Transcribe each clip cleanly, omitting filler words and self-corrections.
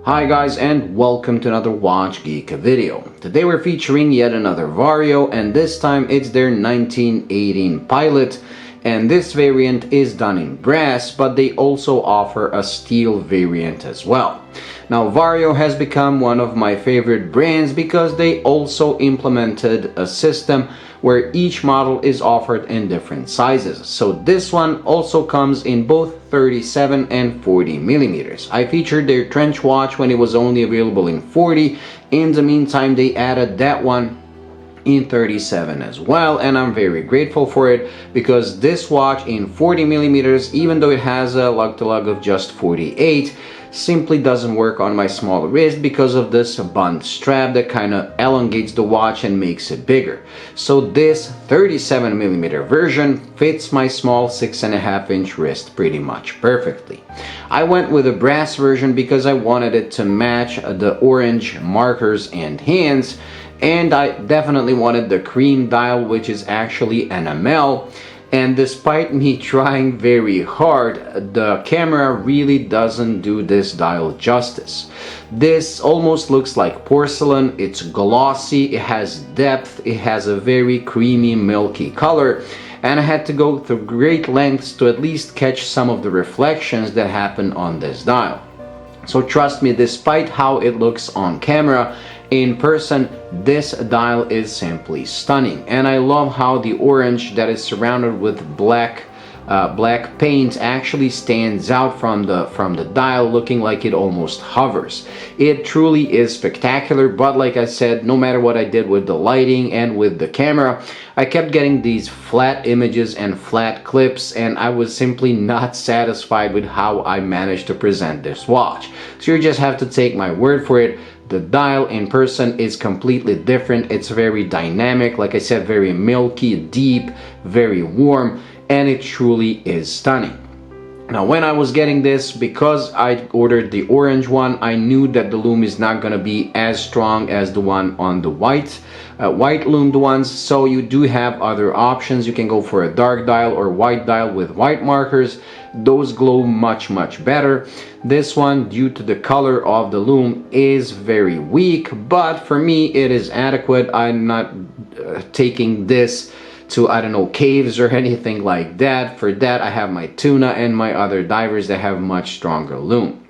Hi guys, and welcome to another Watch Geek video. Today we're featuring yet another Vario, and this time it's their 1918 Pilot, and this variant is done in brass, but they also offer a steel variant as well. Now Vario has become one of my favorite brands because they also implemented a system where each model is offered in different sizes. So this one also comes in both 37 and 40 millimeters. I featured their trench watch when it was only available in 40. In the meantime, they added that one in 37 as well, and I'm very grateful for it because this watch in 40 millimeters, even though it has a lug-to-lug of just 48, simply doesn't work on my small wrist because of this bund strap that kind of elongates the watch and makes it bigger. So this 37 millimeter version fits my small 6.5-inch wrist pretty much perfectly. I went with a brass version because I wanted it to match the orange markers and hands, and I definitely wanted the cream dial, which is actually enamel. And despite me trying very hard, the camera really doesn't do this dial justice. This almost looks like porcelain. It's glossy, it has depth, it has a very creamy, milky color, and I had to go through great lengths to at least catch some of the reflections that happen on this dial. So trust me, despite how it looks on camera, in person, this dial is simply stunning, and I love how the orange that is surrounded with black paint actually stands out from the dial, looking like it almost hovers. It truly is spectacular, but like I said, no matter what I did with the lighting and with the camera, I kept getting these flat images and flat clips, and I was simply not satisfied with how I managed to present this watch. So you just have to take my word for it. The dial in person is completely different. It's very dynamic, like I said, very milky, deep, very warm, and it truly is stunning. Now when I was getting this, because I ordered the orange one, I knew that the lume is not going to be as strong as the one on the white lumed ones, so you do have other options. You can go for a dark dial or white dial with white markers. Those glow much better. This one, due to the color of the lume, is very weak, but for me it is adequate. I'm not taking this to, I don't know, caves or anything like that. For that I have my tuna and my other divers that have much stronger lume.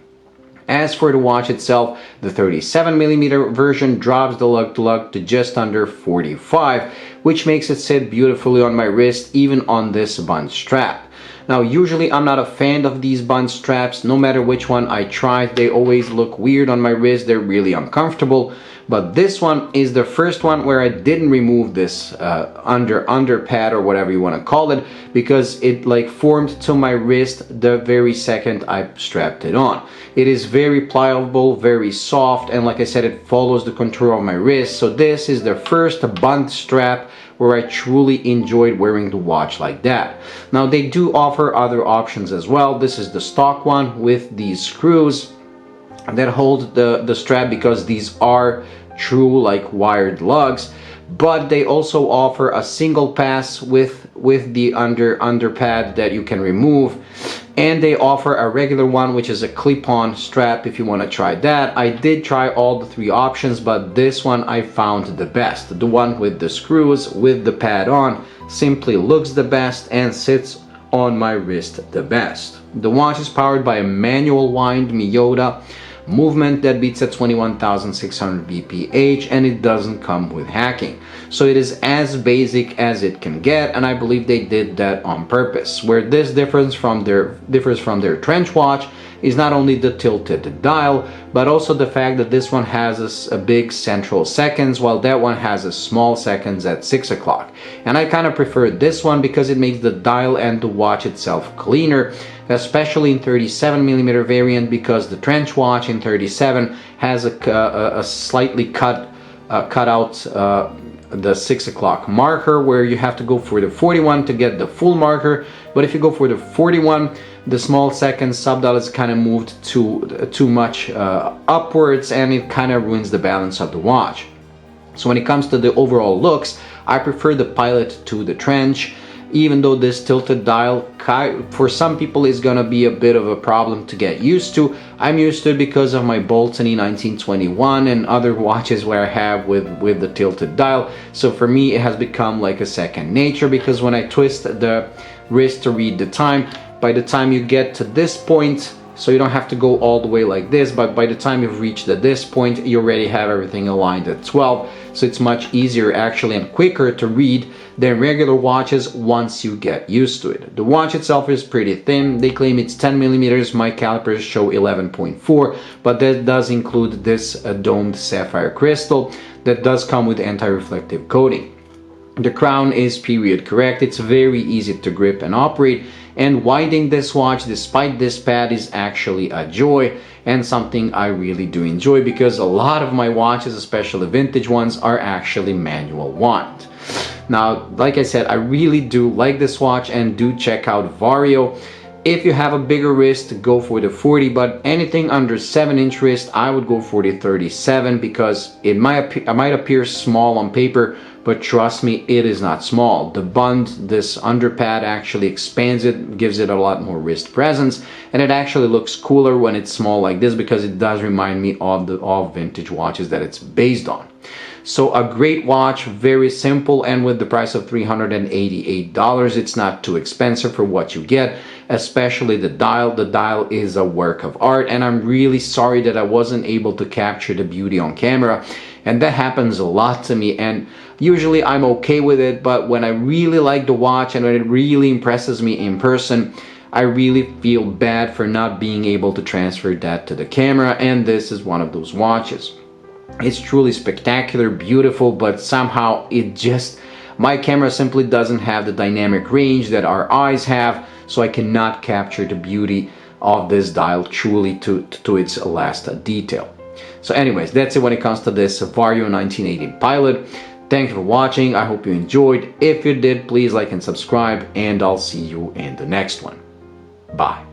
As for the watch itself, the 37 millimeter version drops the lug-to-lug to just under 45, which makes it sit beautifully on my wrist, even on this bund strap. Now usually I'm not a fan of these bund straps. No matter which one I try, they always look weird on my wrist. They're really uncomfortable. But this one is the first one where I didn't remove this under pad or whatever you want to call it, because it like formed to my wrist the very second I strapped it on. It is very pliable, very soft, and like I said, it follows the contour of my wrist. So this is the first bund strap where I truly enjoyed wearing the watch like that. Now they do offer other options as well. This is the stock one with these screws that hold the strap, because these are true like wired lugs, but they also offer a single pass with the under pad that you can remove, and they offer a regular one which is a clip-on strap if you want to try that. I did try all the three options, but this one I found the best. The one with the screws with the pad on simply looks the best and sits on my wrist the best. The watch is powered by a manual wind Miyota movement that beats at 21,600 bph, and it doesn't come with hacking. So it is as basic as it can get, and I believe they did that on purpose. Where this differs from their trench watch is not only the tilted dial, but also the fact that this one has a big central seconds, while that one has a small seconds at 6 o'clock. And I kind of prefer this one because it makes the dial and the watch itself cleaner, especially in 37 millimeter variant, because the trench watch in 37 has a slightly cut out the 6 o'clock marker, where you have to go for the 41 to get the full marker. But if you go for the 41, the small seconds subdial is kind of moved too much upwards, and it kind of ruins the balance of the watch. So when it comes to the overall looks, I prefer the Pilot to the trench. even though this tilted dial for some people is gonna be a bit of a problem to get used to. I'm used to it because of my Boltony 1921 and other watches where I have with the tilted dial. So for me it has become like a second nature, because when I twist the wrist to read the time, by the time you get to this point, so you don't have to go all the way like this, but by the time you've reached this point, you already have everything aligned at 12. So it's much easier actually and quicker to read than regular watches once you get used to it. The watch itself is pretty thin. They claim it's 10 millimeters. My calipers show 11.4, but that does include this domed sapphire crystal that does come with anti-reflective coating. The crown is period correct. It's very easy to grip and operate, and winding this watch despite this pad is actually a joy and something I really do enjoy, because a lot of my watches, especially vintage ones, are actually manual wind. Now, like I said, I really do like this watch, and do check out Vario. If you have a bigger wrist, go for the 40, but anything under 7-inch wrist, I would go for the 37, because it might appear small on paper, but trust me, it is not small. The bund, this underpad, actually expands it, gives it a lot more wrist presence, and it actually looks cooler when it's small like this, because it does remind me of vintage watches that it's based on. So a great watch, very simple, and with the price of $388, it's not too expensive for what you get, especially the dial. The dial is a work of art, and I'm really sorry that I wasn't able to capture the beauty on camera, and that happens a lot to me, and usually I'm okay with it, but when I really like the watch and when it really impresses me in person, I really feel bad for not being able to transfer that to the camera, and this is one of those watches. It's truly spectacular, beautiful, but somehow my camera simply doesn't have the dynamic range that our eyes have, so I cannot capture the beauty of this dial truly to its last detail. So anyways, that's it when it comes to this Vario 1918 Pilot. Thanks for watching. I hope you enjoyed. If you did, please like and subscribe, and I'll see you in the next one. Bye.